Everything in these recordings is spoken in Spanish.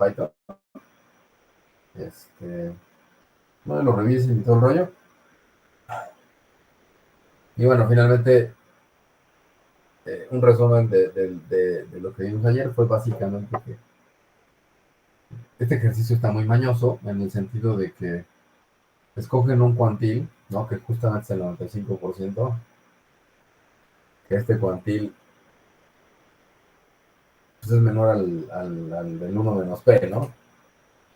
Python, bueno, lo revisen y todo el rollo. Y bueno, finalmente, un resumen de lo que vimos ayer fue básicamente que este ejercicio está muy mañoso en el sentido de que escogen un cuantil, ¿no? Que justamente es el 95%, que este cuantil pues, es menor al del 1 menos P, ¿no?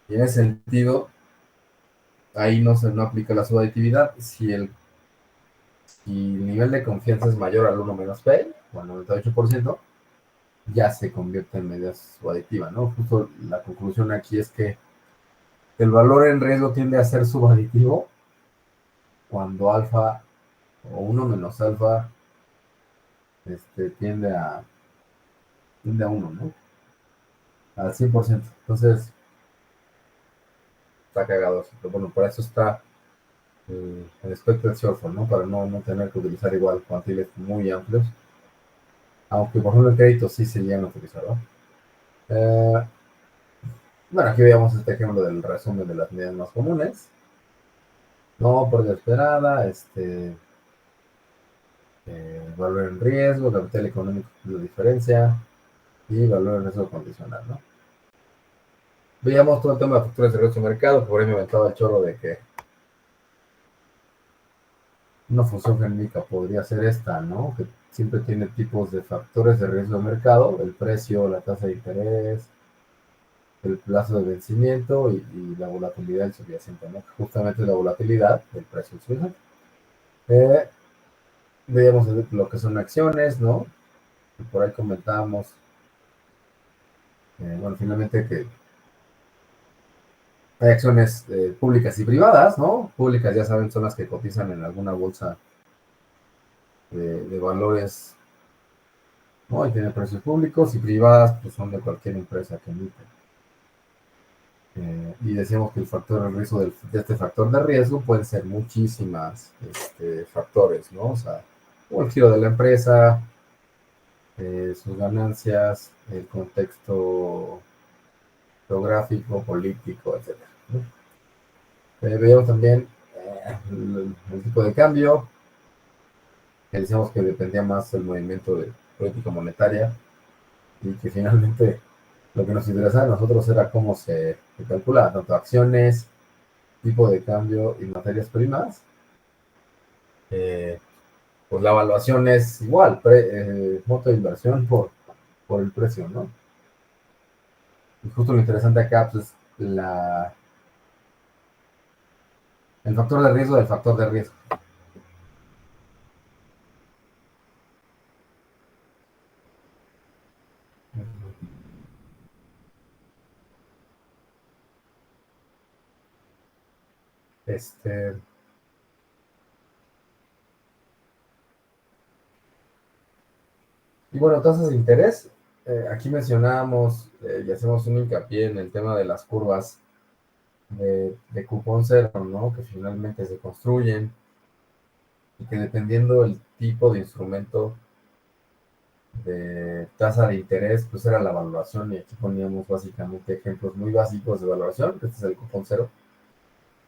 Y en ese sentido, ahí no aplica la subaditividad. Si el nivel de confianza es mayor al 1 menos P, o al 98%, ya se convierte en medida subaditiva, ¿no? Justo la conclusión aquí es que el valor en riesgo tiende a ser subaditivo cuando alfa o 1 menos alfa tiende a 1, ¿no? Al 100%. Entonces, está cagado eso. Pero bueno, por eso está el Expected Shortfall, ¿no? Para no tener que utilizar igual cuantiles muy amplios. Aunque por ejemplo el crédito sí se llegan a utilizar, ¿no? Eh, bueno, aquí veamos este ejemplo del resumen de las medidas más comunes. No pérdida esperada, valor en riesgo, capital económico de diferencia y valor en riesgo condicional, ¿no? Veíamos todo el tema de factores de riesgo de mercado, por ahí me aventaba el chorro de que una función genérica podría ser esta, ¿no? Que siempre tiene tipos de factores de riesgo de mercado, el precio, la tasa de interés, el plazo de vencimiento y la volatilidad del subyacente, ¿no? Justamente la volatilidad del precio del subyacente. Eh, Veíamos lo que son acciones, ¿no? Y por ahí comentábamos, bueno, finalmente que hay acciones públicas y privadas, ¿no? Públicas, ya saben, son las que cotizan en alguna bolsa de valores, ¿no? Y tienen precios públicos, y privadas, pues son de cualquier empresa que emite. Y decíamos que el factor de riesgo de este factor de riesgo pueden ser muchísimas factores, ¿no? O sea, o el giro de la empresa, sus ganancias, el contexto geográfico, político, etcétera, ¿no? Veíamos también el tipo de cambio, que decíamos que dependía más del movimiento de política monetaria y que finalmente lo que nos interesaba a nosotros era cómo se calcula tanto acciones, tipo de cambio y materias primas. Eh, pues la evaluación es igual, monto de inversión por el precio, ¿no? Y justo lo interesante acá pues, es el factor de riesgo del factor de riesgo. Este, y bueno, tasas de interés. Aquí mencionábamos y hacemos un hincapié en el tema de las curvas de cupón cero, ¿no? Que finalmente se construyen y que dependiendo del tipo de instrumento de tasa de interés, pues era la valoración, y aquí poníamos básicamente ejemplos muy básicos de valoración. Este es el cupón cero.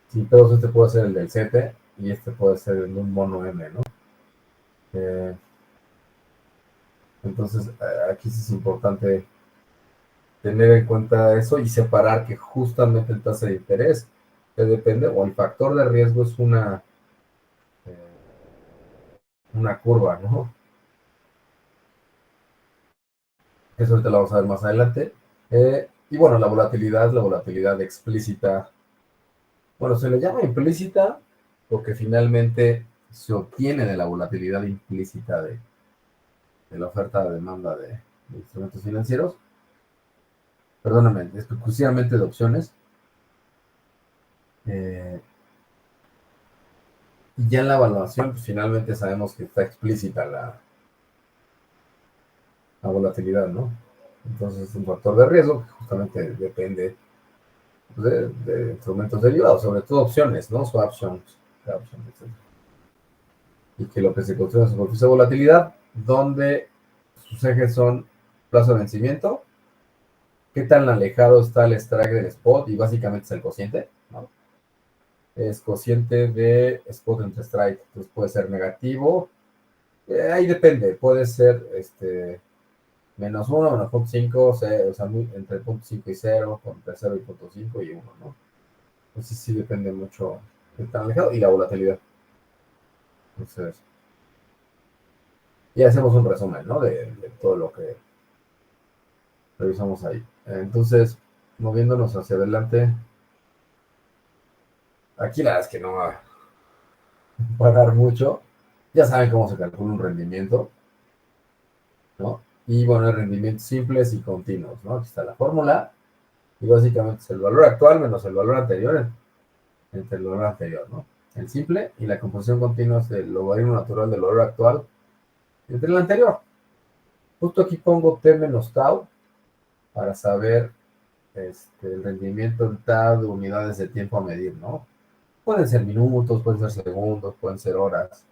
Sin pedos, este puede ser el del CETE y este puede ser el de un mono M, ¿no? Eh, entonces, aquí sí es importante tener en cuenta eso y separar que justamente el tasa de interés que depende, o el factor de riesgo es una curva, ¿no? Eso ahorita lo vamos a ver más adelante. Y bueno, la volatilidad explícita, bueno, se le llama implícita porque finalmente se obtiene de la volatilidad implícita de la oferta de demanda de instrumentos financieros, perdóname, exclusivamente de opciones. Eh, y ya en la evaluación, pues finalmente sabemos que está explícita la volatilidad, ¿no? Entonces es un factor de riesgo que justamente depende de instrumentos derivados, sobre todo opciones, ¿no? Swaptions, etc. Y que lo que se construye es superficie de volatilidad, donde sus ejes son plazo de vencimiento, qué tan alejado está el strike del spot y básicamente es el cociente, ¿no? Es cociente de spot entre strike, entonces puede ser negativo, ahí depende, puede ser -1, -0.5, o sea, entre 0.5 y 0, entre 0 y 0.5 y 1, ¿no? Entonces sí depende mucho de tan alejado y la volatilidad. Entonces, y hacemos un resumen, ¿no? De todo lo que revisamos ahí. Entonces, moviéndonos hacia adelante, aquí la verdad es que no va a parar mucho. Ya saben cómo se calcula un rendimiento, ¿no? Y bueno, el rendimiento simples y continuos, ¿no? Aquí está la fórmula y básicamente es el valor actual menos el valor anterior entre el valor anterior, ¿no? El simple y la composición continua es el logaritmo natural del valor actual entre el anterior. Justo aquí pongo t menos tau para saber el rendimiento en tau de unidades de tiempo a medir, ¿no? Pueden ser minutos, pueden ser segundos, pueden ser horas,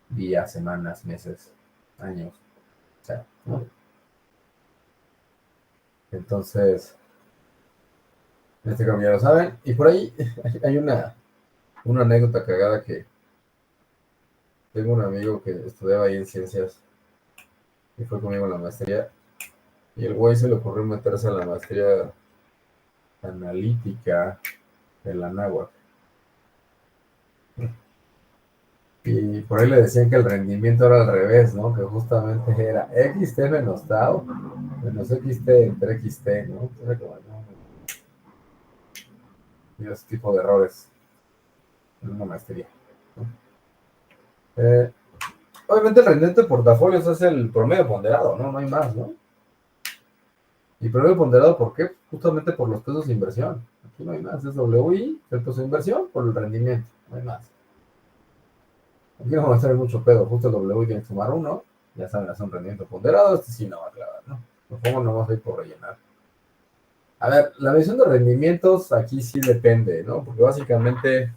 días, semanas, meses, años, o sea, ¿no? Entonces, creo que ya lo saben. Y por ahí hay una anécdota cagada que tengo un amigo que estudiaba ahí en ciencias y fue conmigo en la maestría. Y el güey se le ocurrió meterse a la maestría analítica de la náhuatl. Y por ahí le decían que el rendimiento era al revés, ¿no? Que justamente era XT menos tau menos XT entre XT, ¿no? Era como, no, y ese tipo de errores en una maestría, ¿no? Eh, Obviamente el rendimiento de portafolios es el promedio ponderado, ¿no? No hay más, ¿no? Y promedio ponderado, ¿por qué? Justamente por los pesos de inversión. Aquí no hay más, es WI, el peso de inversión, por el rendimiento, no hay más. Aquí no vamos a tener mucho pedo, justo el WI tiene que sumar uno, ya saben, hacer un rendimiento ponderado, este sí no va a clavar, ¿no? Lo pongo nomás ahí por rellenar. A ver, la medición de rendimientos aquí sí depende, ¿no? Porque básicamente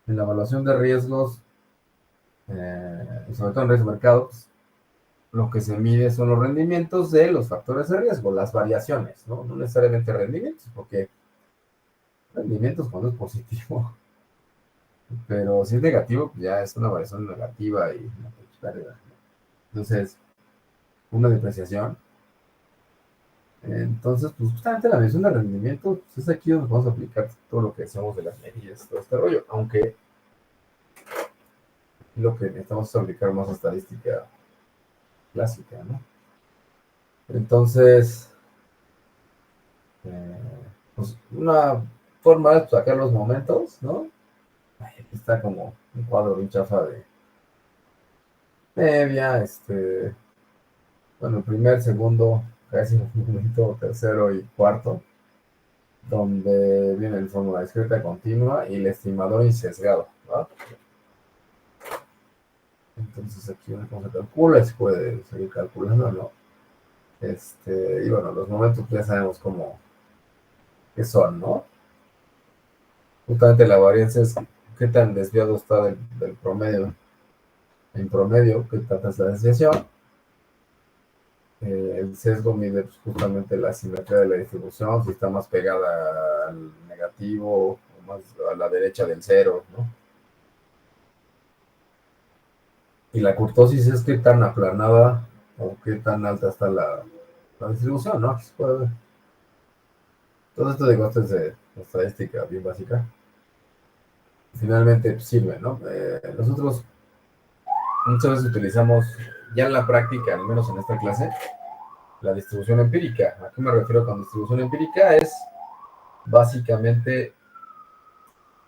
en la evaluación de riesgos, y sobre todo en riesgo de mercado, pues, lo que se mide son los rendimientos de los factores de riesgo, las variaciones, ¿no? No necesariamente rendimientos, porque rendimientos cuando es positivo, pero si es negativo, pues ya es una variación negativa y una pérdida. Entonces, una depreciación. Entonces, pues justamente la medición de rendimiento, pues, es aquí donde vamos a aplicar todo lo que decíamos de las medidas, todo este rollo, aunque lo que necesitamos es aplicar más estadística clásica, ¿no? Entonces, eh, pues una forma de sacar los momentos, ¿no? Aquí está como un cuadro bien chafa de media, bueno, primer, segundo, casi momento, tercero y cuarto, donde viene el fórmula discreta continua y el estimador insesgado, ¿no? Entonces aquí cómo se calcula, se puede seguir calculando, ¿no? Y bueno, los momentos ya sabemos cómo qué son, ¿no? Justamente la varianza es qué tan desviado está del promedio. En promedio, qué tanta es la desviación. El sesgo mide pues, justamente la simetría de la distribución, si está más pegada al negativo o más a la derecha del cero, ¿no? Y la kurtosis es qué tan aplanada o qué tan alta está la distribución, ¿no? Aquí se puede ver. Todo esto de costes de estadística bien básica. Finalmente pues, sirve, ¿no? Nosotros muchas veces utilizamos ya en la práctica, al menos en esta clase, la distribución empírica. ¿A qué me refiero con distribución empírica? Es básicamente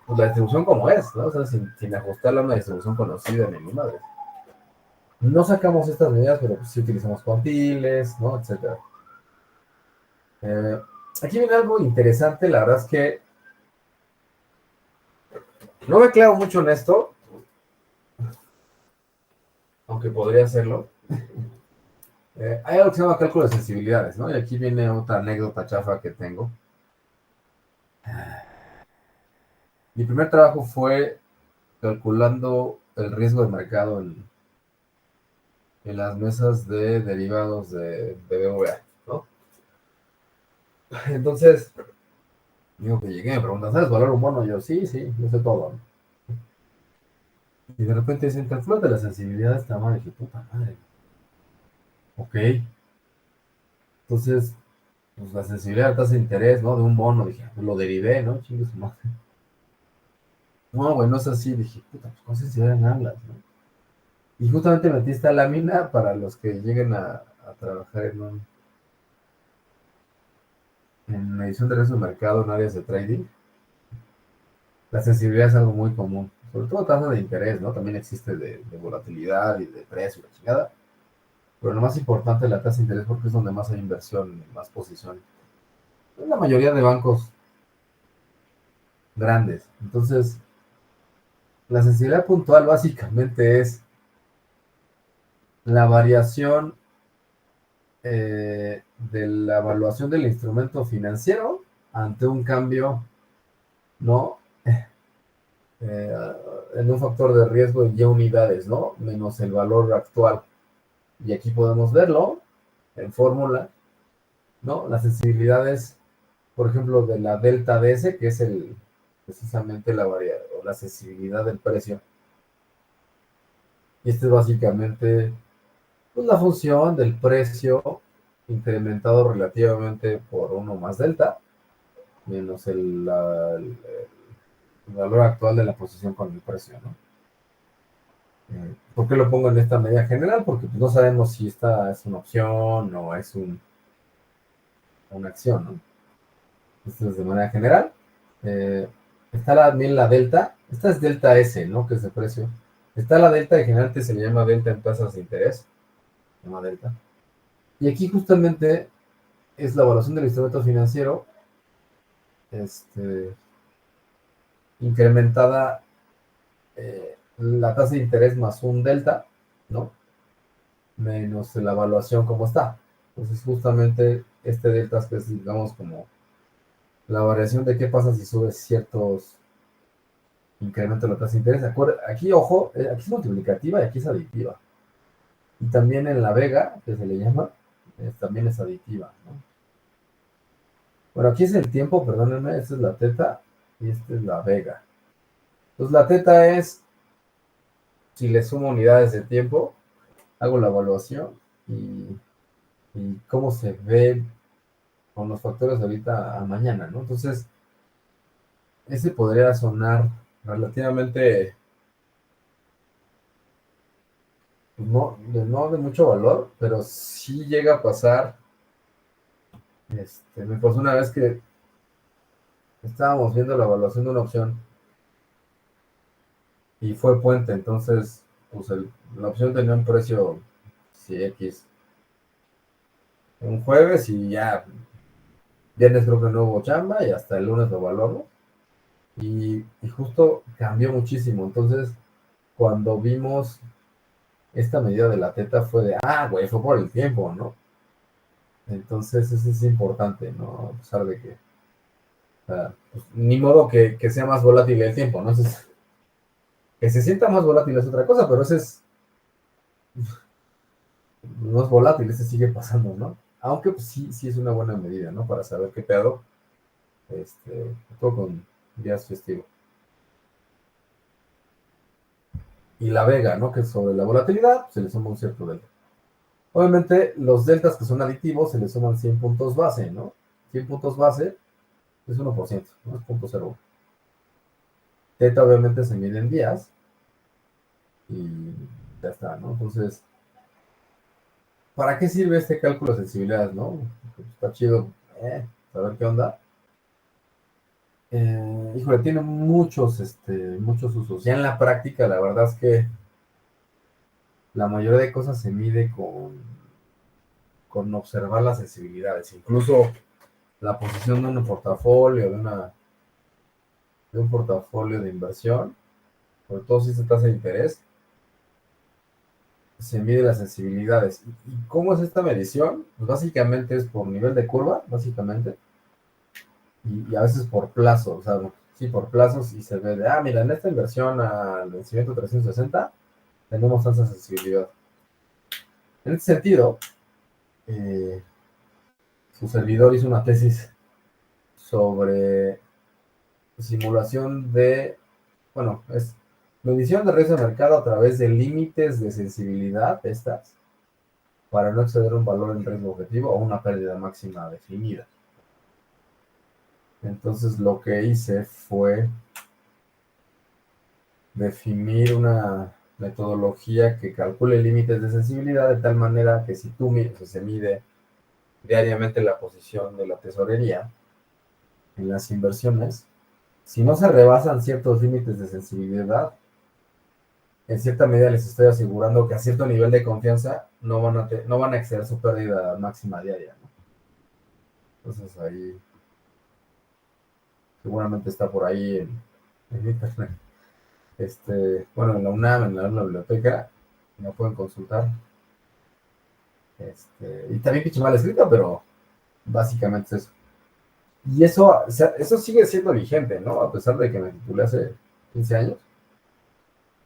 pues, la distribución como es, ¿no? O sea, sin ajustarla a una distribución conocida ni madre. No sacamos estas medidas, pero pues, sí utilizamos cuantiles, ¿no? Etcétera. Eh, Aquí viene algo interesante, la verdad es que no me clavo mucho en esto, aunque podría hacerlo. Hay algo que se llama cálculo de sensibilidades, ¿no? Y aquí viene otra anécdota chafa que tengo. Mi primer trabajo fue calculando el riesgo de mercado en las mesas de derivados de BBVA, ¿no? Entonces, digo que llegué, me preguntan, ¿sabes valorar un bono? Yo, sí, yo sé todo, ¿no? Y de repente dicen, calculate la sensibilidad de esta madre. Y dije, puta madre, ok. Entonces, pues la sensibilidad de tasa de interés, ¿no? De un bono, dije, pues lo derivé, ¿no? Chingue su madre. No, güey, no es así. Dije, puta, pues con sensibilidad en hablas, ¿no? Y justamente metí esta lámina para los que lleguen a trabajar en medición de riesgo de mercado en áreas de trading. La sensibilidad es algo muy común, sobre todo tasa de interés, ¿no? También existe de volatilidad y de precio y la chingada. Pero lo más importante es la tasa de interés porque es donde más hay inversión, más posición. En la mayoría de bancos grandes. Entonces, la sensibilidad puntual básicamente es la variación de la evaluación del instrumento financiero ante un cambio, ¿no? Eh, en un factor de riesgo y Y unidades, ¿no? Menos el valor actual. Y aquí podemos verlo en fórmula, ¿no? Las sensibilidades, por ejemplo, de la delta DS, que es precisamente la sensibilidad del precio. Y este es básicamente pues, la función del precio incrementado relativamente por uno más delta, menos el valor actual de la posición con el precio, ¿no? ¿Por qué lo pongo en esta medida general? Porque pues, no sabemos si esta es una opción o es una acción, ¿no? Esto es de manera general. Eh, está también la delta. Esta es delta S, ¿no? Que es de precio. Está la delta, que generalmente se le llama delta en tasas de interés. Se llama delta. Y aquí justamente es la evaluación del instrumento financiero este, incrementada la tasa de interés más un delta, ¿no? Menos la evaluación como está. Entonces justamente este delta que es, digamos, como la variación de qué pasa si subes ciertos incrementos de la tasa de interés. Aquí, ojo, aquí es multiplicativa y aquí es aditiva. Y también en la vega, que se le llama, también es aditiva, ¿no? Bueno, aquí es el tiempo, perdónenme, esta es la teta y esta es la vega. Entonces la teta es, si le sumo unidades de tiempo, hago la evaluación y cómo se ve con los factores de ahorita a mañana, ¿no? Entonces, ese podría sonar relativamente, pues, no de mucho valor, pero sí llega a pasar. Me pasó una vez que estábamos viendo la evaluación de una opción y fue puente, entonces, pues la opción tenía un precio, sí, X, un jueves y ya, viernes creo que no hubo chamba y hasta el lunes lo evaluamos y justo cambió muchísimo. Entonces, cuando vimos esta medida de la teta fue de, güey, fue por el tiempo, ¿no? Entonces, eso es importante, ¿no? A pesar de que, o sea, pues, ni modo que sea más volátil el tiempo, ¿no? Que se sienta más volátil es otra cosa, pero ese no es volátil, ese sigue pasando, ¿no? Aunque pues, sí es una buena medida, ¿no? Para saber qué pedo, todo con días festivos. Y la vega, ¿no? Que es sobre la volatilidad, se le suma un cierto delta. Obviamente, los deltas que son aditivos se le suman 100 puntos base, ¿no? 100 puntos base es 1%, ¿no? Es 0.01. Teta obviamente se mide en días y ya está, ¿no? Entonces, ¿para qué sirve este cálculo de sensibilidad, no? Pues está chido, saber qué onda. Híjole, tiene muchos usos. Ya en la práctica, la verdad es que la mayoría de cosas se mide con observar las sensibilidades. Incluso la posición de un portafolio, de un portafolio de inversión, sobre todo si se tasa de interés, se mide las sensibilidades. ¿Y cómo es esta medición? Pues básicamente es por nivel de curva, básicamente, y a veces por plazo, o sea, sí, por plazos, y se ve de, mira, en esta inversión al vencimiento 360 tenemos tanta sensibilidad. En este sentido, eh, su servidor hizo una tesis sobre simulación de, bueno, es medición de riesgo de mercado a través de límites de sensibilidad, estas, para no exceder un valor en riesgo objetivo o una pérdida máxima definida. Entonces lo que hice fue definir una metodología que calcule límites de sensibilidad de tal manera que si tú se mide diariamente la posición de la tesorería en las inversiones, si no se rebasan ciertos límites de sensibilidad, en cierta medida les estoy asegurando que a cierto nivel de confianza no van a exceder su pérdida máxima diaria, ¿no? Entonces ahí seguramente está por ahí en internet. Bueno, en la UNAM, en la biblioteca, me pueden consultar. Y también pinche mal escrito, pero básicamente es eso. Y eso, o sea, eso sigue siendo vigente, ¿no? A pesar de que me titulé hace 15 años,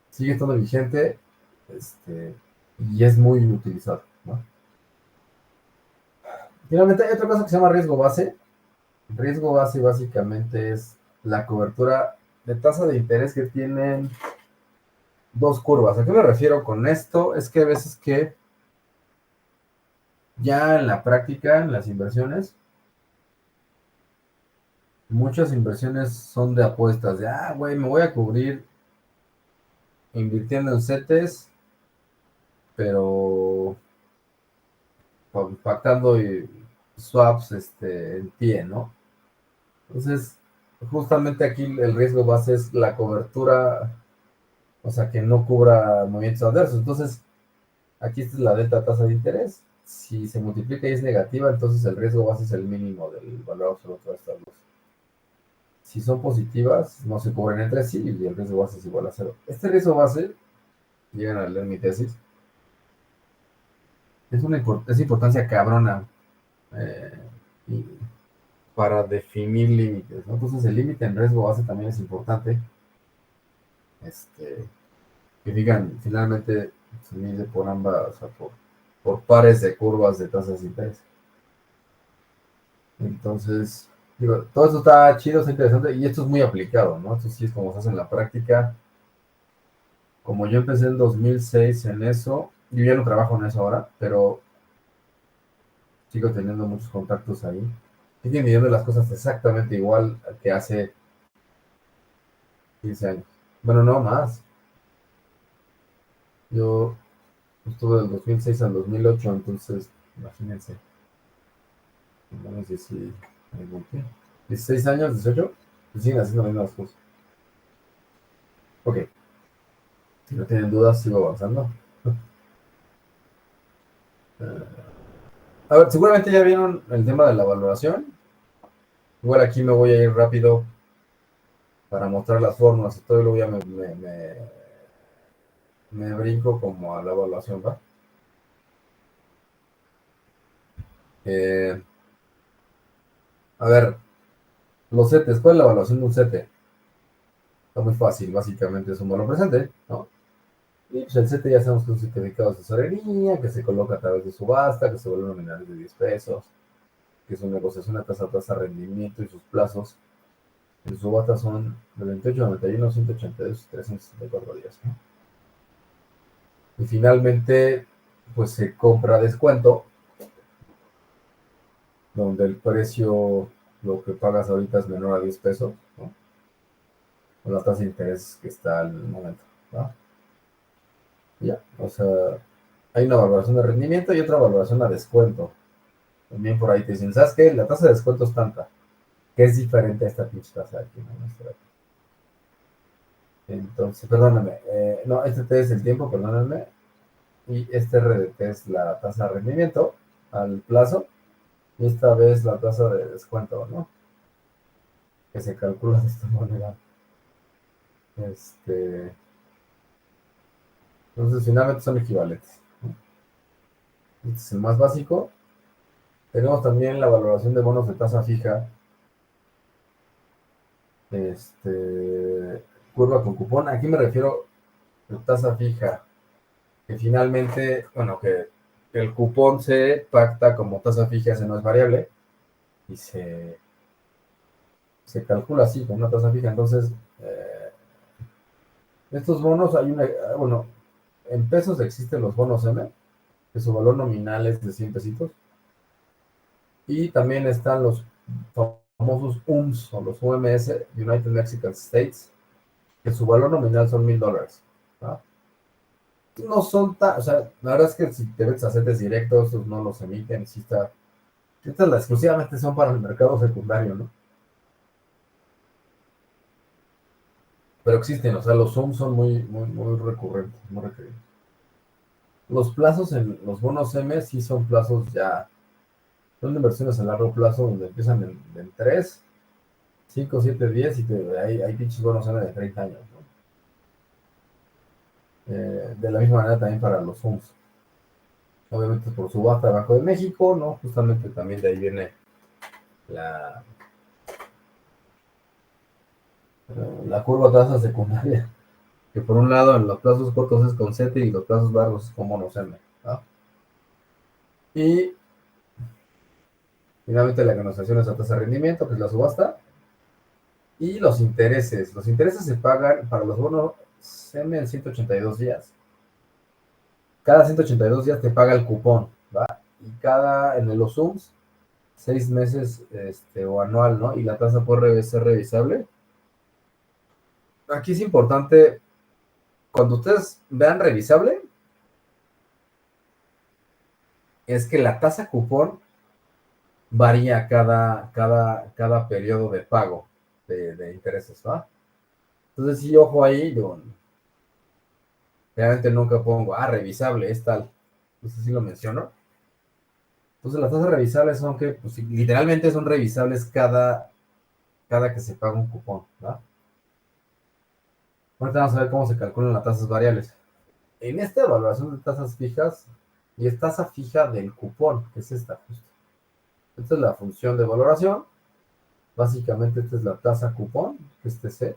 sigue estando vigente, y es muy utilizado, ¿no? Finalmente hay otra cosa que se llama riesgo base. Riesgo base básicamente es la cobertura de tasa de interés que tienen dos curvas. ¿A qué me refiero con esto? Es que a veces que ya en la práctica, en las inversiones, muchas inversiones son de apuestas, de, güey, me voy a cubrir invirtiendo en CETES, pero pactando swaps en pie, ¿no? Entonces, justamente aquí el riesgo base es la cobertura, o sea, que no cubra movimientos adversos. Entonces, aquí esta es la delta tasa de interés. Si se multiplica y es negativa, entonces el riesgo base es el mínimo del valor absoluto de estas dos. Si son positivas, no se cubren entre sí y el riesgo base es igual a cero. Este riesgo base, llegan a leer mi tesis, es importancia cabrona, eh, para definir límites, ¿no? Entonces el límite en riesgo base también es importante. Que digan, finalmente se mide por ambas, o sea, por pares de curvas de tasas de interés. Entonces, digo, todo esto está chido, está interesante y esto es muy aplicado, ¿no? Esto sí es como se hace en la práctica. Como yo empecé en 2006 en eso, yo ya no trabajo en eso ahora, pero sigo teniendo muchos contactos ahí. Siguen midiendo las cosas exactamente igual que hace 15 años. Bueno, no más. Yo estuve del 2006 al 2008, entonces, imagínense. Vamos a decir, 16 años, 18, pues siguen haciendo las mismas cosas. Ok, si no tienen dudas, sigo avanzando. A ver, seguramente ya vieron el tema de la valoración. Igual aquí me voy a ir rápido para mostrar las fórmulas y todo, y luego ya me brinco como a la evaluación, ¿va? Eh, a ver, los CETES, ¿cuál es la evaluación de un CETE? Está muy fácil, básicamente es un valor presente, ¿no? Y pues el CETE ya sabemos que es un certificado de tesorería, que se coloca a través de subasta, que se vuelve nominal de 10 pesos, que su negociación a tasa rendimiento y sus plazos en subasta son de 28, 91, 182 y 364 días, ¿no? Y finalmente, pues se compra a descuento, donde el precio, lo que pagas ahorita es menor a 10 pesos, ¿no? Con la tasa de interés que está al momento, ¿no? Ya, o sea, hay una valoración de rendimiento y otra valoración a descuento. También por ahí te dicen, ¿sabes qué? La tasa de descuento es tanta, que es diferente a esta pinche tasa de aquí, ¿no? Entonces, perdóname, no, este T es el tiempo, perdónenme, y este RDT es la tasa de rendimiento al plazo, y esta vez la tasa de descuento, ¿no? Que se calcula de esta manera. Entonces, finalmente son equivalentes, ¿no? Este es el más básico. Tenemos también la valoración de bonos de tasa fija, curva con cupón. Aquí me refiero a tasa fija, que finalmente, bueno, que el cupón se pacta como tasa fija, ese no es variable, y se calcula así, con una tasa fija. Entonces, estos bonos, bueno, en pesos existen los bonos M, que su valor nominal es de 100 pesitos, y también están los famosos UMS o los UMS, United Mexican States, que su valor nominal son $1,000. ¿No? No son tan, o sea, la verdad es que si te ves a CETES directos, esos no los emiten, si está, estas exclusivamente son para el mercado secundario, ¿no? Pero existen, o sea, los Zoom son muy recurrentes, muy requeridos. Los plazos en los bonos M sí son plazos ya, son inversiones a largo plazo donde empiezan en 3, 5, 7, 10 y hay pinches bonos M de 30 años, ¿no? De la misma manera también para los FUMS. Obviamente por subasta Banco de México, ¿no? Justamente también de ahí viene la, la curva tasa secundaria, que por un lado en los plazos cortos es con CETE y los plazos largos es con bonos M, ¿no? Y finalmente la negociación es la tasa de rendimiento, que es la subasta, y los intereses. Los intereses se pagan para los bonos M en 182 días. Cada 182 días te paga el cupón, ¿va? Y en los Zooms, 6 meses o anual, ¿no? Y la tasa puede ser revisable. Aquí es importante, cuando ustedes vean revisable, es que la tasa cupón varía cada periodo de pago de intereses, ¿va? Entonces, sí, ojo ahí, yo realmente nunca pongo, revisable, es tal. Entonces, sí lo menciono. Entonces, las tasas revisables son que, pues, literalmente son revisables cada que se paga un cupón, ¿va? Ahorita vamos a ver cómo se calculan las tasas variables. En esta evaluación de tasas fijas, y es tasa fija del cupón, que es esta justo. Esta es la función de valoración. Básicamente, esta es la tasa cupón, que es TC,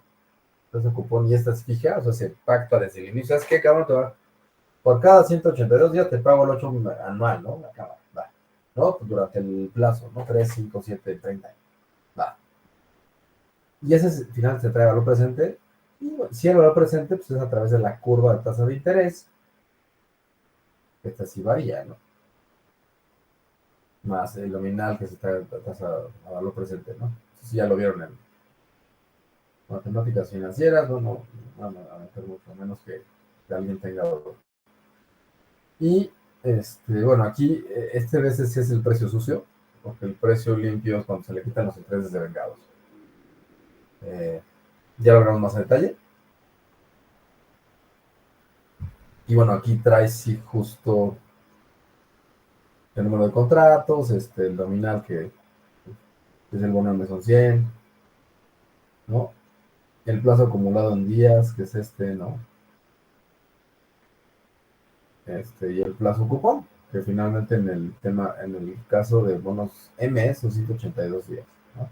tasa cupón, y esta es fija, o sea, se pacta desde el inicio. ¿Sabes qué, cabrón? Por cada 182 días te pago el 8 anual, ¿no? La cámara, va. ¿No? Pues durante el plazo, ¿no? 3, 5, 7, 30 años. Va. Y ese al final se trae valor presente. Y bueno, si el valor presente, pues es a través de la curva de tasa de interés. Esta sí varía, ¿no? Más el nominal que se trae la tasa a valor presente, ¿no? Eso sí ya lo vieron en matemáticas financieras, no van a meter mucho menos que alguien tenga valor. Y bueno, aquí este veces sí es el precio sucio, porque el precio limpio es cuando se le quitan los intereses de vengados. Ya lo veremos más a detalle. Y bueno, aquí trae sí justo el número de contratos, el nominal que es el bono de son 100, ¿no? El plazo acumulado en días, que es ¿no? Y el plazo cupón, que finalmente en el caso de bonos M son 182 días, ¿no?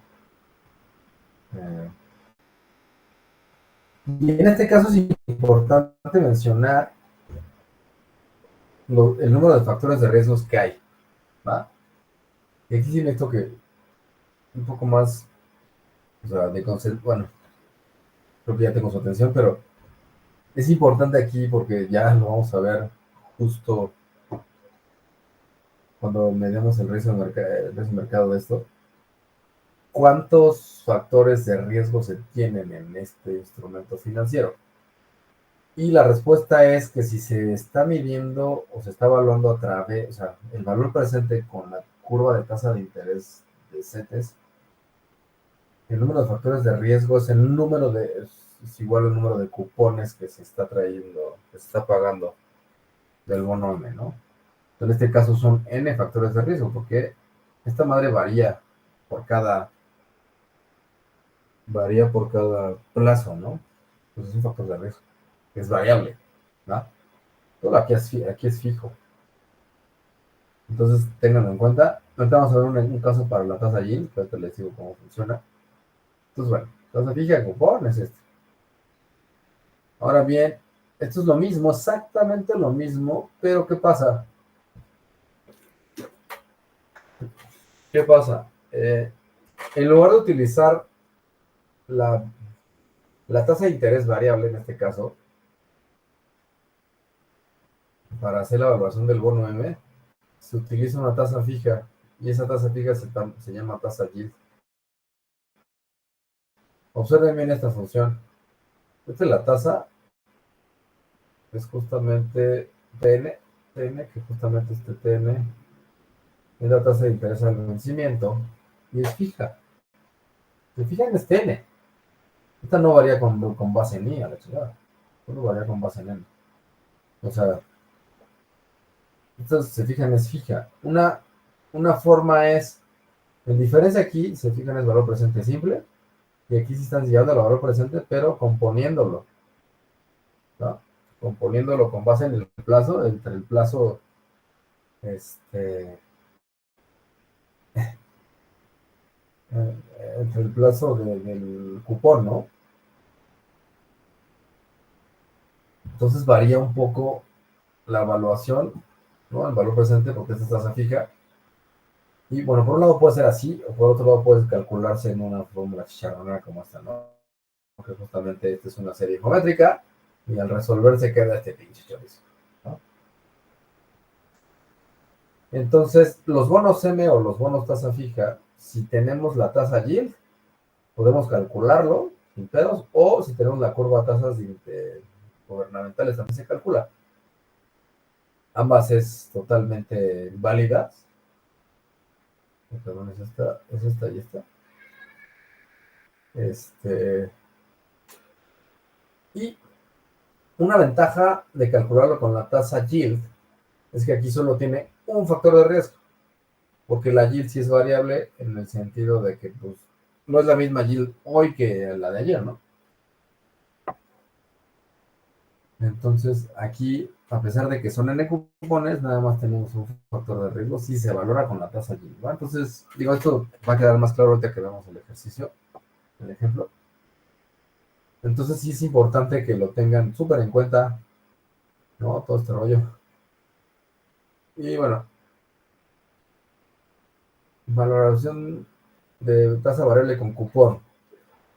Y en este caso es importante mencionar el número de factores de riesgos que hay, ¿va? Y aquí sí necesito que un poco más, o sea, de concepto, bueno, creo que ya tengo su atención, pero es importante aquí porque ya lo vamos a ver justo cuando medimos el riesgo de mercado de esto. ¿Cuántos factores de riesgo se tienen en este instrumento financiero? Y la respuesta es que si se está midiendo o se está evaluando a través, o sea, el valor presente con la curva de tasa de interés de CETES, el número de factores de riesgo es es igual al número de cupones que se está trayendo, que se está pagando del bono M, ¿no? En este caso son N factores de riesgo, porque esta madre varía por cada plazo, ¿no? Pues es un factor de riesgo, que es variable, ¿no? Todo aquí es fijo. Entonces, ténganlo en cuenta. Ahorita vamos a ver un caso para la tasa yield, que ahorita les digo cómo funciona. Entonces, bueno, tasa fija de cupón es este. Ahora bien, esto es lo mismo, exactamente lo mismo, pero ¿qué pasa? ¿qué pasa? En lugar de utilizar la, la tasa de interés variable, en este caso, para hacer la evaluación del bono M, se utiliza una tasa fija y esa tasa fija se llama tasa yield. Observen bien esta función. Esta es la tasa, es justamente TN, que justamente este TN es la tasa de interés al vencimiento y es fija. Se fijan, es TN. Esta no varía con base en I, a la chingada. Solo varía con base en N. O sea, esta se fijan, es fija. Una forma es, en diferencia aquí, se fijan, es valor presente simple. Y aquí sí están llevando al valor presente, pero componiéndolo, ¿no? Componiéndolo con base en el plazo, entre el plazo, este, entre el plazo del cupón, ¿no? Entonces varía un poco la evaluación, ¿no? El valor presente, porque esta es tasa fija. Y bueno, por un lado puede ser así, o por otro lado puede calcularse en una fórmula chicharronera como esta, ¿no? Porque justamente esta es una serie geométrica y al resolverse queda este pinche chorizo, ¿no? Entonces, los bonos M o los bonos tasa fija, si tenemos la tasa yield, podemos calcularlo sin pedos, o si tenemos la curva de tasas gubernamentales también se calcula. Ambas es totalmente válidas. Perdón, es esta y esta. Y una ventaja de calcularlo con la tasa yield es que aquí solo tiene un factor de riesgo, porque la yield sí es variable en el sentido de que pues, no es la misma yield hoy que la de ayer, ¿no? Entonces, aquí, a pesar de que son N cupones, nada más tenemos un factor de riesgo si se valora con la tasa yield, ¿no? Entonces, digo, esto va a quedar más claro ahorita que veamos el ejercicio, el ejemplo. Entonces, sí es importante que lo tengan súper en cuenta, ¿no? Todo este rollo. Y bueno, valoración de tasa variable con cupón.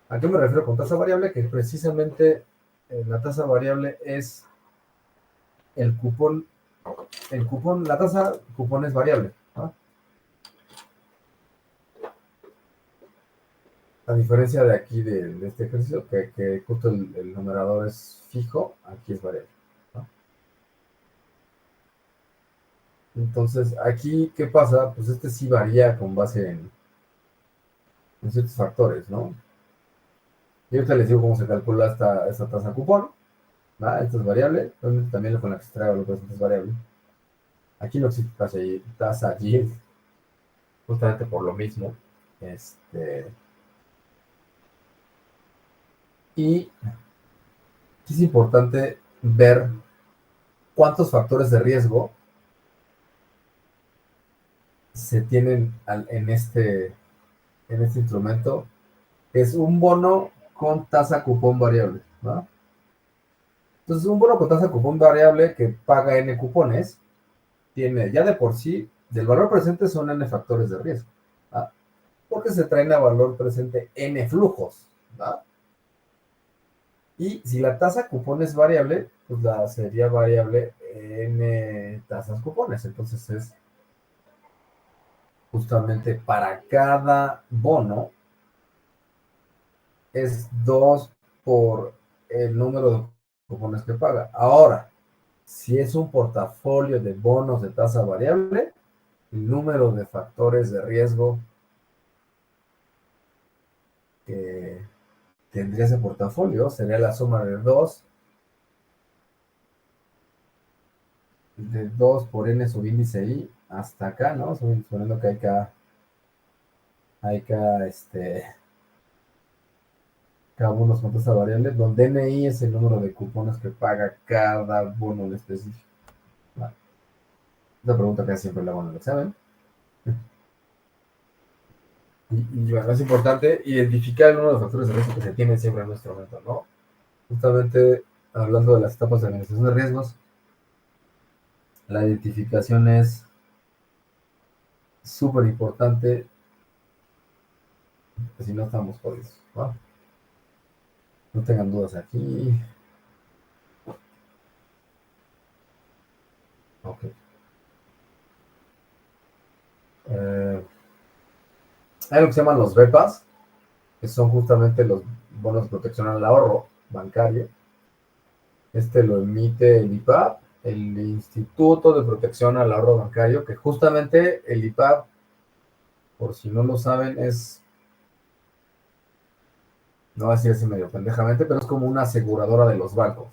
¿A qué me refiero con tasa variable? Que precisamente la tasa variable es el cupón, la tasa cupón es variable, ¿no? A diferencia de aquí, de este ejercicio, que justo el numerador es fijo, aquí es variable, ¿no? Entonces, aquí, ¿qué pasa? Pues este sí varía con base en ciertos factores, ¿no? Y ahorita les digo cómo se calcula esta tasa cupón, ¿no? Esta es variable, también con la que se trae lo que es variable. Aquí no existe tasa yield, justamente por lo mismo. Y es importante ver cuántos factores de riesgo se tienen en este instrumento. Es un bono con tasa cupón variable, ¿no? Entonces, un bono con tasa cupón variable que paga N cupones, tiene ya de por sí, del valor presente son N factores de riesgo, ¿no? Porque se traen a valor presente N flujos, ¿no? Y si la tasa cupón es variable, pues la sería variable N tasas cupones. Entonces es justamente para cada bono es 2 por el número de cupones que paga. Ahora, si es un portafolio de bonos de tasa variable, el número de factores de riesgo que tendría ese portafolio sería la suma de dos por n subíndice i hasta acá, ¿no? Suponiendo que hay acá cada uno con tasa variable, donde NI es el número de cupones que paga cada bono en específico. Vale. Esta pregunta casi siempre la van a examen. Y bueno, es importante identificar el número de factores de riesgo que se tienen siempre en nuestro momento, ¿no? Justamente hablando de las etapas de administración de riesgos, la identificación es súper importante, que si no estamos jodidos, ¿va? No tengan dudas aquí. Ok. Eh, Hay lo que se llaman los BEPAS, que son justamente los bonos de protección al ahorro bancario. Este lo emite el IPAB, el Instituto de Protección al Ahorro Bancario, que justamente el IPAB, por si no lo saben, es, no voy a decir así medio pendejamente, pero es como una aseguradora de los bancos.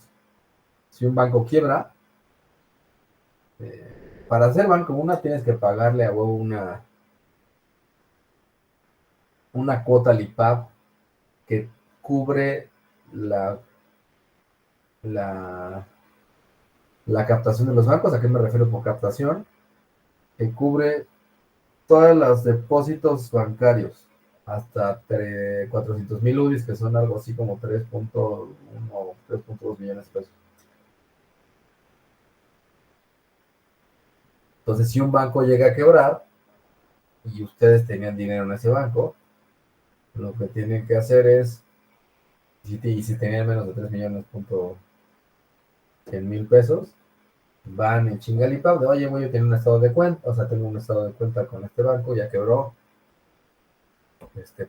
Si un banco quiebra, para ser banco una tienes que pagarle a huevo una cuota al IPAB que cubre la, la, la captación de los bancos. ¿A qué me refiero por captación? Que cubre todos los depósitos bancarios hasta 400,000 UDIs, que son algo así como 3.1 o 3.2 millones de pesos. Entonces, si un banco llega a quebrar y ustedes tenían dinero en ese banco, lo que tienen que hacer es, y si tenían menos de 3 millones, 100,000 pesos, van en chingalipab de, oye, voy a tener un estado de cuenta, o sea, tengo un estado de cuenta con este banco, ya quebró,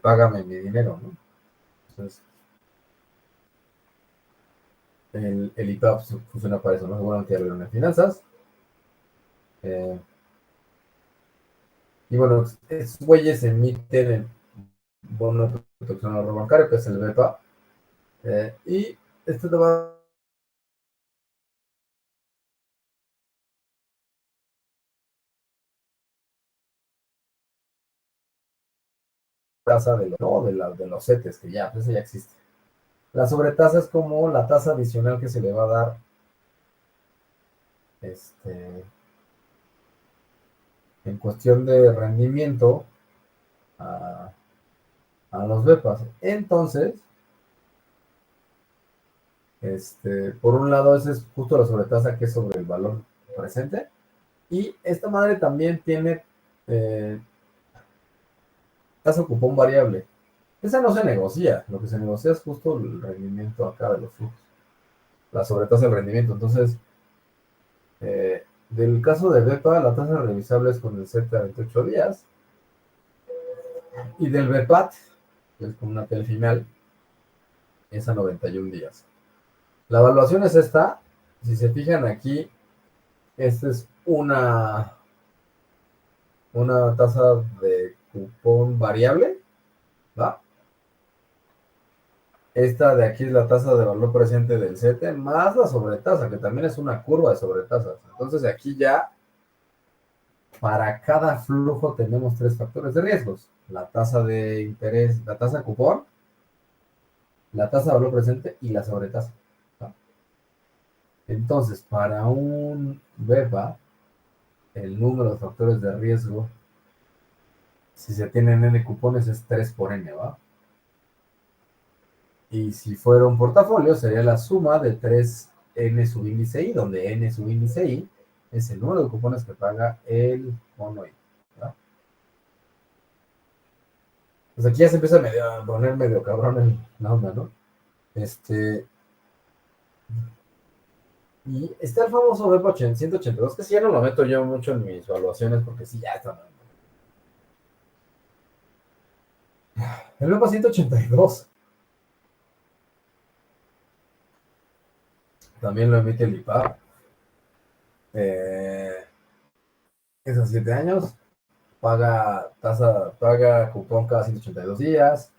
págame mi dinero, ¿no? Entonces, el IPAP funciona para eso, ¿no? Seguramente ya lo vieron en finanzas. Eh, y bueno, estos güeyes emiten el bono de protección al ahorro bancario, que es el BEPA, y este te va a tasa de, no, de los CETES, que ya, pues eso ya existe. La sobretasa es como la tasa adicional que se le va a dar este, en cuestión de rendimiento a, a los BEPAS. Entonces, por un lado, ese es justo la sobretasa que es sobre el valor presente. Y esta madre también tiene eh, tasa cupón variable. Esa no se negocia, lo que se negocia es justo el rendimiento acá de los flujos, la sobretasa del rendimiento. Entonces, del caso de BEPA, la tasa revisable es con el CET a 28 días, y del BEPAT, que es con una T al final, es a 91 días. La evaluación es esta. Si se fijan aquí, esta es una tasa de cupón variable, ¿va? Esta de aquí es la tasa de valor presente del CETE más la sobretasa, que también es una curva de sobretasas. Entonces aquí ya para cada flujo tenemos tres factores de riesgos: la tasa de interés, la tasa de cupón, la tasa de valor presente y la sobretasa, ¿no? Entonces, para un BEPA, el número de factores de riesgo, si se tienen N cupones, es 3 por N, ¿va? Y si fuera un portafolio, sería la suma de 3N subíndice I, donde N subíndice I es el número de cupones que paga el mono I, ¿va? Pues aquí ya se empieza a poner medio cabrón la onda, ¿no? Y está el famoso BEPA 182, que si ya no lo meto yo mucho en mis evaluaciones, porque sí, ya está. El BEPA 182 también lo emite el IPAB. Es a 7 años, paga cupón cada 182 días,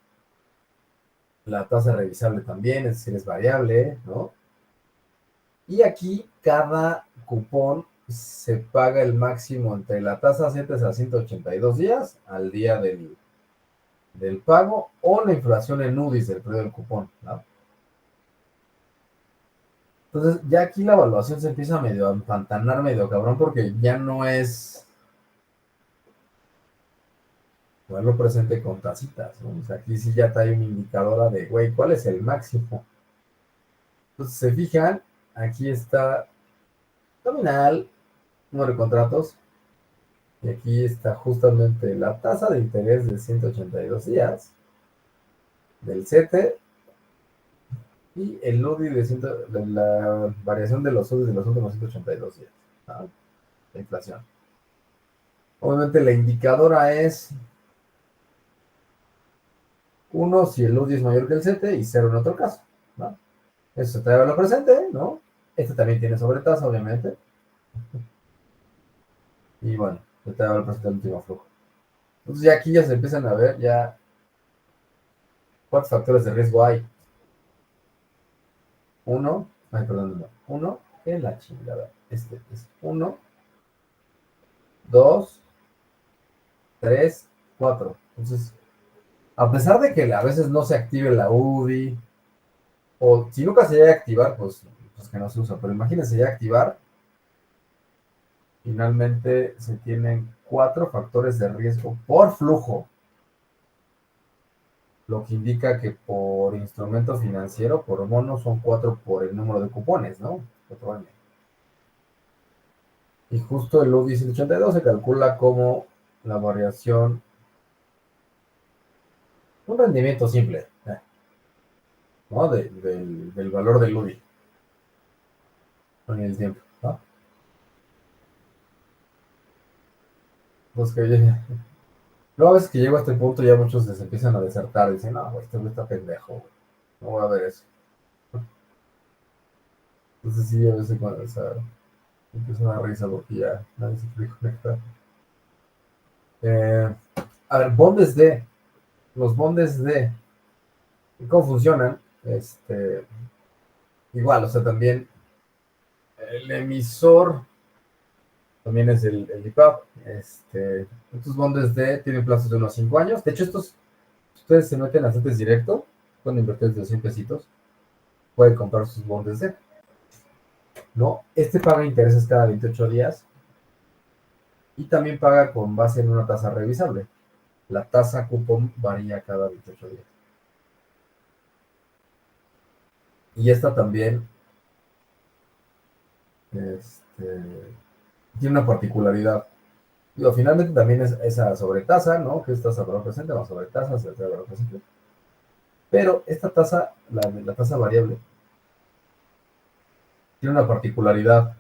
la tasa revisable también, es decir, es variable, ¿no? Y aquí cada cupón se paga el máximo entre la tasa 7 a 182 días al día del pago, o la inflación en UDIs del periodo del cupón, ¿no? Entonces, ya aquí la evaluación se empieza medio a empantanar, medio cabrón, porque ya no es ponerlo presente con tacitas, ¿no? O sea, aquí sí ya trae una indicadora de, güey, ¿cuál es el máximo? Entonces, se fijan, aquí está nominal, número de contratos, Y aquí está justamente la tasa de interés de 182 días del CETE y el NUDI de la variación de los UDIs de los últimos 182 días, ¿no? La inflación. Obviamente la indicadora es uno si el UDI es mayor que el CETE y cero en otro caso, ¿no? Eso se trae a lo presente, ¿no? Este también tiene sobretasa, obviamente. Y bueno, se trae a lo presente el último flujo. Entonces ya aquí ya se empiezan a ver ya cuántos factores de riesgo hay. Uno, ay, perdón, no. Uno, en la chingada. Este es uno, dos, tres, cuatro. Entonces, a pesar de que a veces no se active la UDI, o si nunca se llega a activar, pues que no se usa. Pero imagínense ya activar, finalmente se tienen cuatro factores de riesgo por flujo, lo que indica que por instrumento financiero, por mono, son cuatro por el número de cupones, ¿no? 4M. Y justo el UDI 182 se calcula como la variación, un rendimiento simple, ¿no? Del valor del UDI en el tiempo, ¿no? Pues que luego a veces que llego a este punto ya muchos les empiezan a desertar, dicen, no, güey, este güey está pendejo, güey, no voy a ver eso. Entonces sí, a veces cuando, o sea, empieza una risa porque ya nadie se quiere conectar. Eh, a ver, los bondes de, ¿cómo funcionan? Igual, o sea, también el emisor también es el IPAP. Estos bondes de tienen plazos de unos 5 años. De hecho, si ustedes se meten a CETES directo, pueden invertir desde 100 pesitos, pueden comprar sus bondes de, ¿no? Este paga intereses cada 28 días y también paga con base en una tasa revisable. La tasa cupón varía cada 28 días. Y esta también este, tiene una particularidad. Digo, finalmente también es esa sobretasa, ¿no? Que es tasa valor presente más sobretasa, se de valor presente. Pero esta tasa, la tasa variable, tiene una particularidad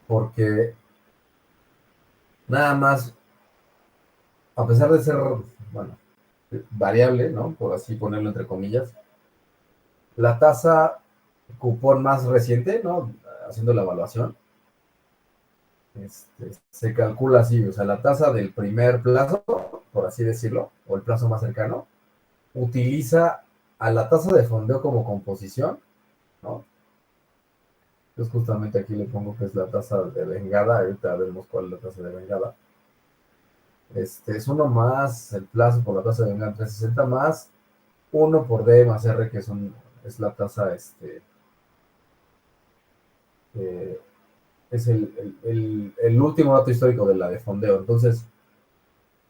porque nada más, a pesar de ser, bueno, variable, ¿no? Por así ponerlo entre comillas, la tasa cupón más reciente, ¿no? Haciendo la evaluación, se calcula así, o sea, la tasa del primer plazo, por así decirlo, o el plazo más cercano, utiliza a la tasa de fondeo como composición, ¿no? Entonces justamente aquí le pongo que es la tasa de vengada, ahorita vemos cuál es la tasa de vengada. Es uno más el plazo por la tasa de vengada 360 más uno por D más R, que es la tasa, eh, es el último dato histórico de la de fondeo. Entonces,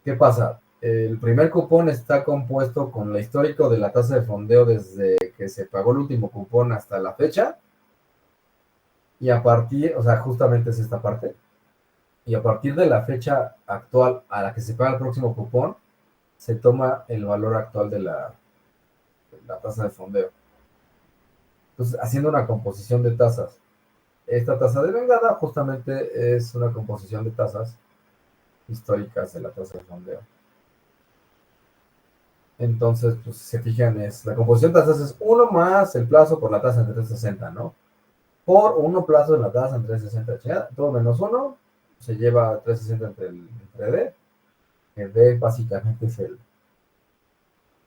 ¿qué pasa? El primer cupón está compuesto con la histórico de la tasa de fondeo desde que se pagó el último cupón hasta la fecha. Y a partir, o sea, justamente es esta parte. Y a partir de la fecha actual a la que se paga el próximo cupón, se toma el valor actual de la tasa de fondeo. Entonces, haciendo una composición de tasas. Esta tasa de vengada justamente es una composición de tasas históricas de la tasa de fondeo. Entonces, pues si se fijan, la composición de tasas es uno más el plazo por la tasa en 360, ¿no? Por uno plazo en la tasa en 360, todo menos uno, se lleva 360 entre D, que D básicamente es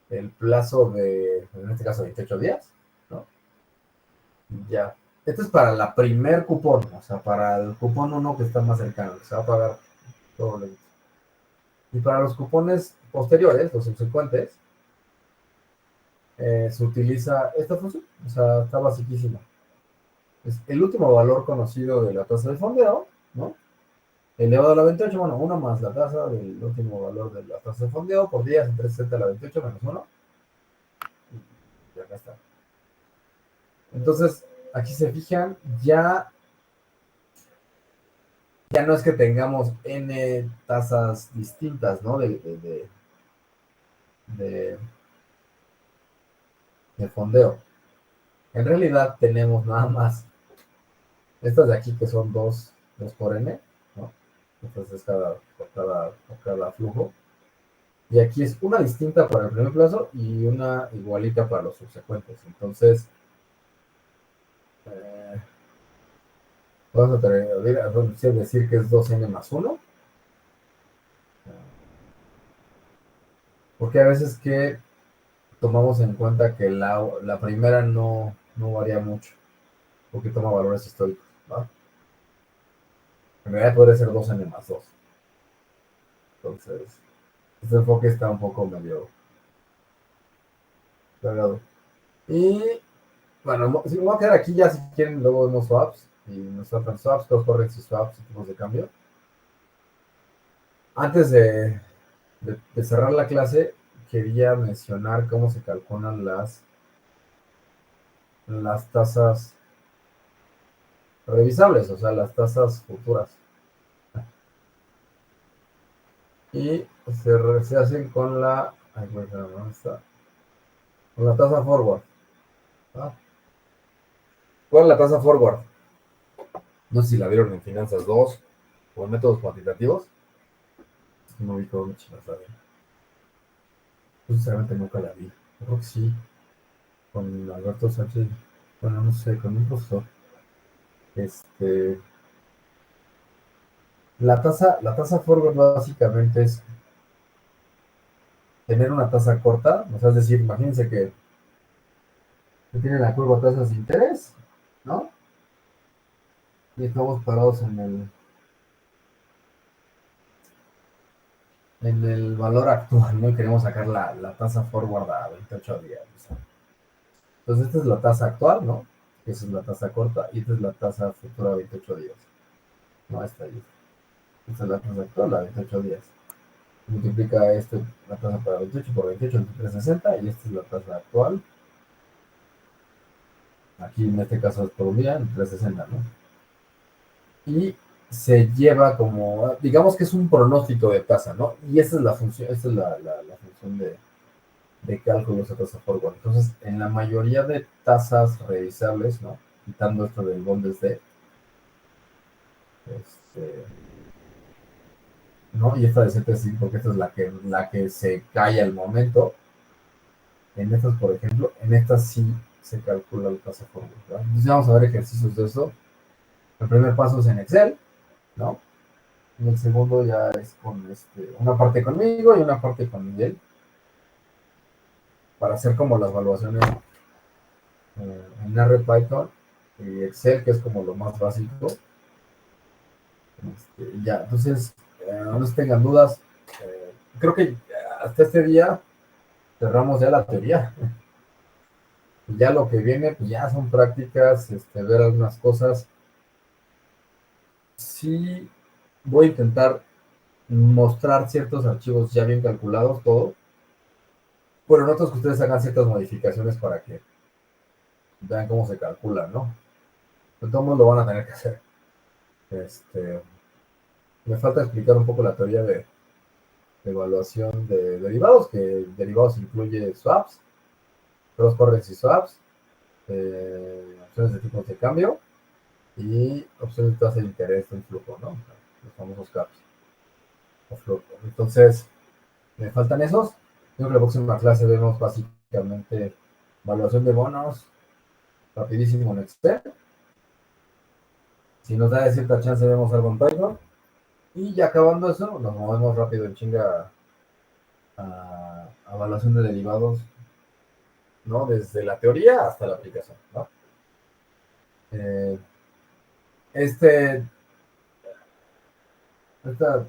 el plazo en este caso, 28 días, ¿no? Ya. Esto es para la primer cupón, o sea, para el cupón uno que está más cercano, que se va a pagar todo lento. Y para los cupones posteriores, los subsecuentes, se utiliza esta función, o sea, está basiquísima. Es el último valor conocido de la tasa de fondeo, ¿no? Elevado a la 28, bueno, uno más la tasa del último valor de la tasa de fondeo por días entre 60 a la 28 menos uno. Y acá está. Entonces, aquí se fijan, ya ya no es que tengamos n tasas distintas, ¿no? De, de fondeo. En realidad tenemos nada más estas de aquí que son 2 por n, ¿no? Entonces por cada flujo. Y aquí es una distinta para el primer plazo y una igualita para los subsecuentes. Entonces, eh, vamos a decir que es 2n más 1. Porque a veces que tomamos en cuenta que la primera no varía mucho, porque toma valores históricos, ¿va? En realidad podría ser 2n más 2. Entonces, este enfoque está un poco medio cargado. Y bueno, si me voy a quedar aquí ya, si quieren, luego vemos swaps y nos tratan swaps, cross currency swaps y tipos de cambio. Antes de cerrar la clase, quería mencionar cómo se calculan las tasas revisables, o sea, las tasas futuras. Y se hacen con ¿dónde está? Con la tasa forward. ¿Ah? ¿Cuál es la tasa forward? No sé si la vieron en Finanzas 2 o en métodos cuantitativos. No vi todo mucho la saben. Yo sinceramente nunca la vi. Creo que sí, con Alberto Sánchez. Bueno, no sé, con un profesor. Este, la tasa forward básicamente es tener una tasa corta. O sea, es decir, imagínense que tiene la curva de tasas de interés, ¿no? Y estamos parados en el valor actual, ¿no? Y queremos sacar la tasa forward a 28 días. ¿No? Entonces, esta es la tasa actual, ¿no? Esa es la tasa corta y esta es la tasa futura a 28 días. No, esta ahí. Esta es la tasa actual a 28 días. Multiplica la tasa para 28 por 28 entre 360 y esta es la tasa actual. Aquí en este caso es por un día, en 360, ¿no? Y se lleva como, digamos que es un pronóstico de tasa, ¿no? Y esta es la función, esta es la función de cálculos de tasa forward. Entonces, en la mayoría de tasas revisables, ¿no? Quitando esto del Bundes-D, este, ¿no? Y esta de CT5, porque esta es la que se cae al momento. En estas, por ejemplo, en estas sí se calcula la tasa forward, ¿verdad? Entonces vamos a ver ejercicios de eso. El primer paso es en Excel, ¿no? Y el segundo ya es con una parte conmigo y una parte con Miguel, para hacer como las evaluaciones en R Python y Excel, que es como lo más básico. Ya, entonces, no se tengan dudas. Creo que hasta este día cerramos ya la teoría. Ya lo que viene, pues ya son prácticas, ver algunas cosas. Sí, voy a intentar mostrar ciertos archivos ya bien calculados, todo. Pero en otros que ustedes hagan ciertas modificaciones para que vean cómo se calcula, ¿no? De todos modos lo van a tener que hacer. Me falta explicar un poco la teoría de evaluación de derivados, que derivados incluye swaps, cross currency swaps, opciones de tipos de cambio y opciones de tasa de interés en flujo, ¿no? Los famosos caps o flujo. Entonces, me faltan esos. Creo que la próxima clase vemos básicamente evaluación de bonos, rapidísimo en Excel. Si nos da de cierta chance, vemos algo en Python. Y ya acabando eso, nos movemos rápido en chinga a evaluación de derivados, ¿no? Desde la teoría hasta la aplicación, ¿no? Eh, este, estos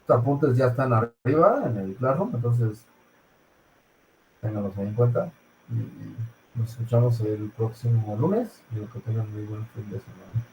apuntes ya están arriba en el Classroom, entonces ténganlos ahí en cuenta. Y nos escuchamos el próximo lunes y que tengan muy buen fin de semana.